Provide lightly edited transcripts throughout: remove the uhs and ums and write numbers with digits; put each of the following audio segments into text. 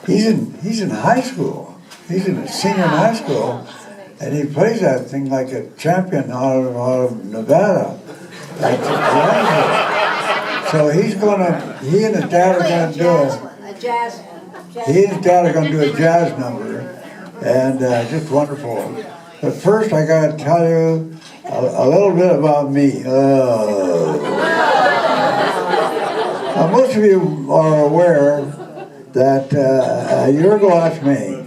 He's in high school. He's in a senior in high school, and he plays that thing like a champion out of Nevada. So he and his dad are going to do a jazz number, and just wonderful. But first, I got to tell you a little bit about me. Now, most of you are aware that a year ago last May,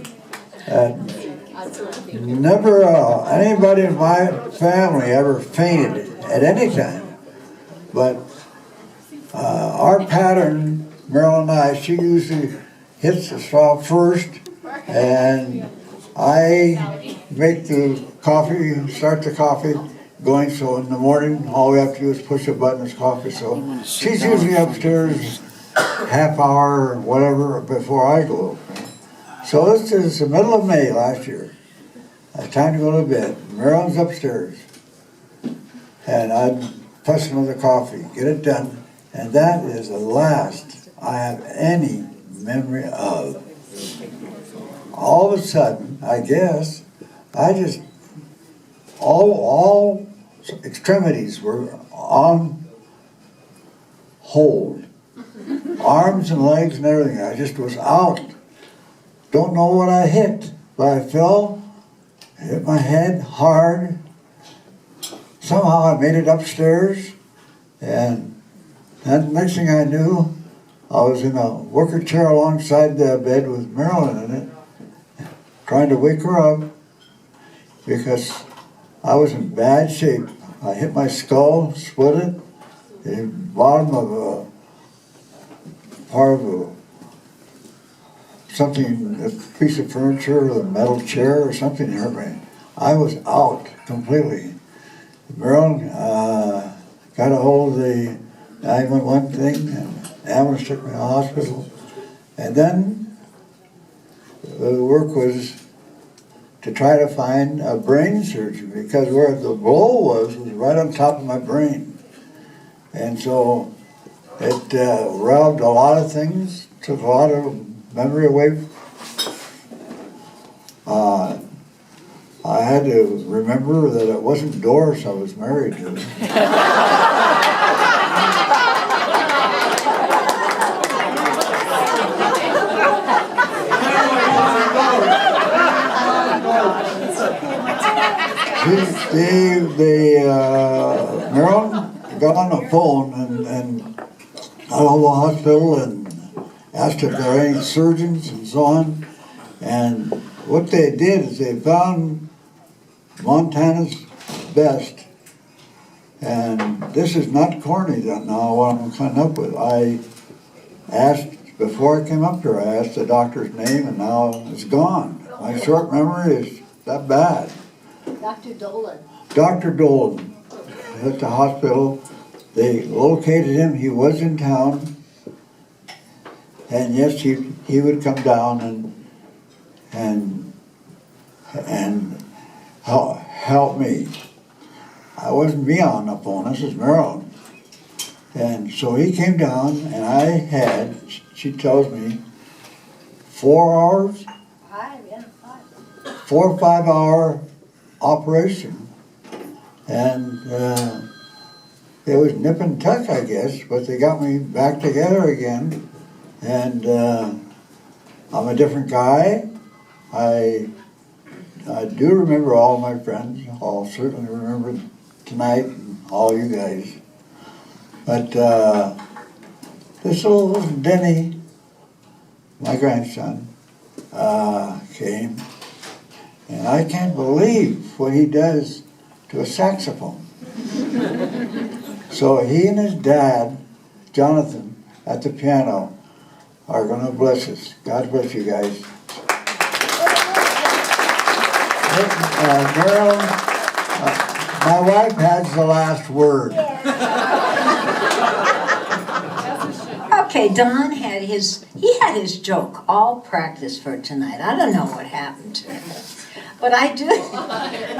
never anybody in my family ever fainted at any time. But our pattern, Marilyn and I, she usually hits the straw first, and I make the coffee, start the coffee going, so in the morning all we have to do is push a button, it's coffee. So she's usually upstairs half hour or whatever before I go. So this is the middle of May last year. It's time to go to bed. Marilyn's upstairs, and I'm fussing with the coffee, get it done, and that is the last I have any memory of. All of a sudden, I guess, all extremities were on hold. Arms and legs and everything. I just was out. Don't know what I hit, but I fell, hit my head hard. Somehow I made it upstairs, and then next thing I knew, I was in a wicker chair alongside the bed with Marilyn in it, trying to wake her up because I was in bad shape. I hit my skull, split it, the bottom of a part of something, a piece of furniture, a metal chair or something hurt me. I was out completely. Marilyn got a hold of the 911 thing, and ambulance took me to the hospital. And then the work was to try to find a brain surgeon, because where the blow was right on top of my brain. And so it robbed a lot of things, took a lot of memory away. I had to remember that it wasn't Doris I was married to. Marilyn got on the phone and out of the hospital and asked if there are any surgeons and so on. And what they did is they found Montana's best. And this is not corny now, what I'm coming up with. I asked, before I came up here, I asked the doctor's name, and now it's gone. My short memory is that bad. Dr. Dolan. Dr. Dolan at the hospital. They located him. He was in town. And yes, he would come down and help me. I wasn't me on the phone. This is Marilyn. And so he came down, and I had, she tells me, 4 hours? 5, yeah, 5. 4 or 5 hour operation. And it was nip and tuck, I guess, but they got me back together again. And I'm a different guy. I do remember all my friends. I'll certainly remember tonight and all you guys. But this little Denny, my grandson, came, and I can't believe what he does to a saxophone. So he and his dad, Jonathan, at the piano, are going to bless us. God bless you guys. Marilyn, my wife has the last word. Okay. Okay, Don had he had his joke all practiced for tonight. I don't know what happened to him. But I do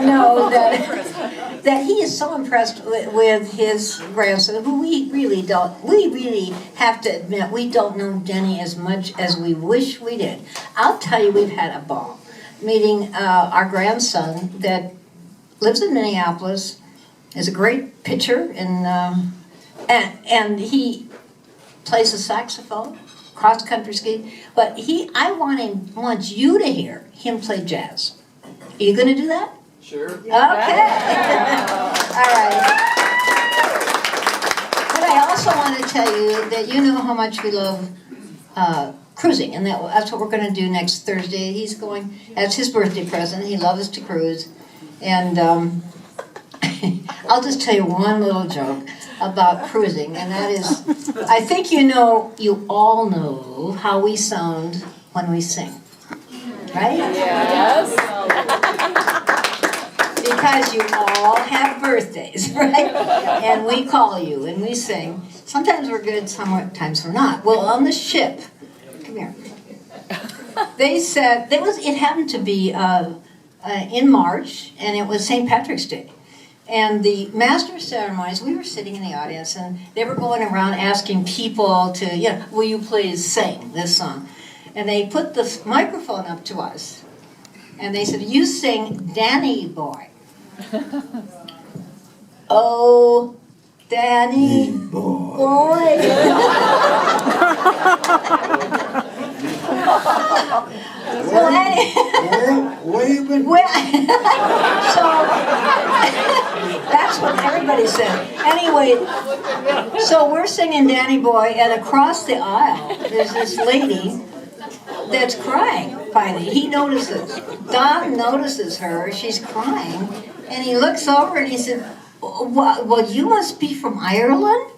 know that he is so impressed with his grandson, who we really have to admit, we don't know Denny as much as we wish we did. I'll tell you, we've had a ball meeting our grandson that lives in Minneapolis, is a great pitcher, and he plays the saxophone, cross-country ski, but I want you to hear him play jazz. Are you going to do that? Sure. Okay. All right. But I also want to tell you that you know how much we love cruising, and that's what we're going to do next Thursday. That's his birthday present. He loves to cruise. And I'll just tell you one little joke about cruising, and that is, I think you all know how we sound when we sing. Right? Yes. Because you all have birthdays, right? And we call you and we sing. Sometimes we're good, sometimes we're not. Well, on the ship, come here. They said it happened to be in March, and it was St. Patrick's Day. And the master of ceremonies, we were sitting in the audience, and they were going around asking people to, will you please sing this song? And they put the microphone up to us. And they said, you sing Danny Boy. Oh, Danny Boy. So that's what everybody said. Anyway, so we're singing Danny Boy, and across the aisle, there's this lady that's crying finally. He notices. Don notices her. She's crying. And he looks over and he said, well, you must be from Ireland?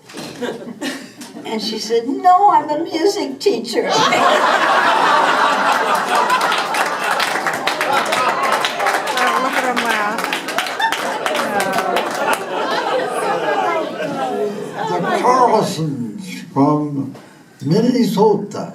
And she said, no, I'm a music teacher. Look at him laugh. The Carlsons from Minnesota.